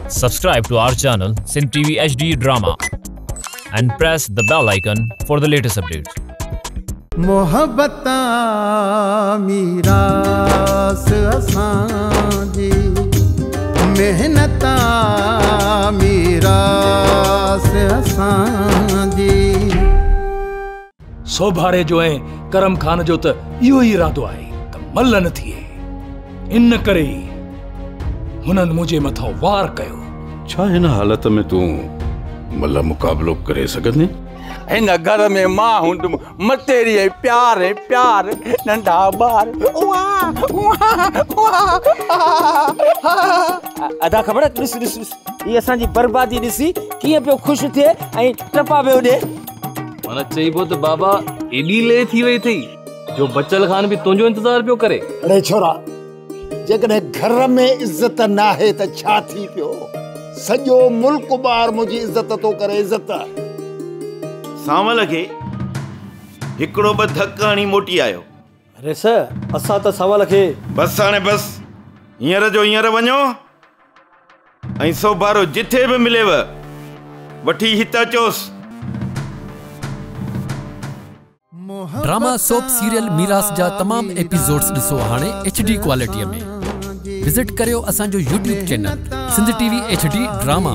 Subscribe to our channel Sindh TV HD Drama and press the bell icon for the latest updates. मोहब्बता मीरास असांजी मेहनता मीरास असांजी सोभारे जो है करम खान जो त इहो ई इरादो आहे त मल न थिए इन करे ई हुननि मुंहिंजे मथां वार कयो। छा हिन हालत में तूं मल मुक़ाबलो करे सघंदे? इन घर में मां हूंदुमि मतेरी प्यार प्यार नंढा ॿार अदा ख़बर ॾिस ॾिस ॾिस ये असांजी बर्बादी ॾिसी कीअं पियो ख़ुशि थिए ऐं टपा पियो ॾे। माना चइबो त बाबा एॾी ले थी वई थई जो बचल खान बि तुंहिंजो इंतज़ार पियो करे। अरे छोरा जेकॾहिं घर में इज़त नाहे त छा थी पियो? सॼो मुल्क ॿार मुंहिंजी इज़त थो करे। इज़त सावल खे हिकिड़ो ॿ धक हणी मोटी आयो। अरे सर असां त सवाल खे बस हाणे बस हींअर जो हींअर वञो ऐं सोभारो जिथे बि मिलेव वठी हिते अचोसि। ड्रामा सोप सीरियल मीरास जा तमाम एपिसोड्स ॾिसो हाणे HD क्वालिटीअ में। विजिट करियो असांजो YouTube channel Sindh TV HD drama.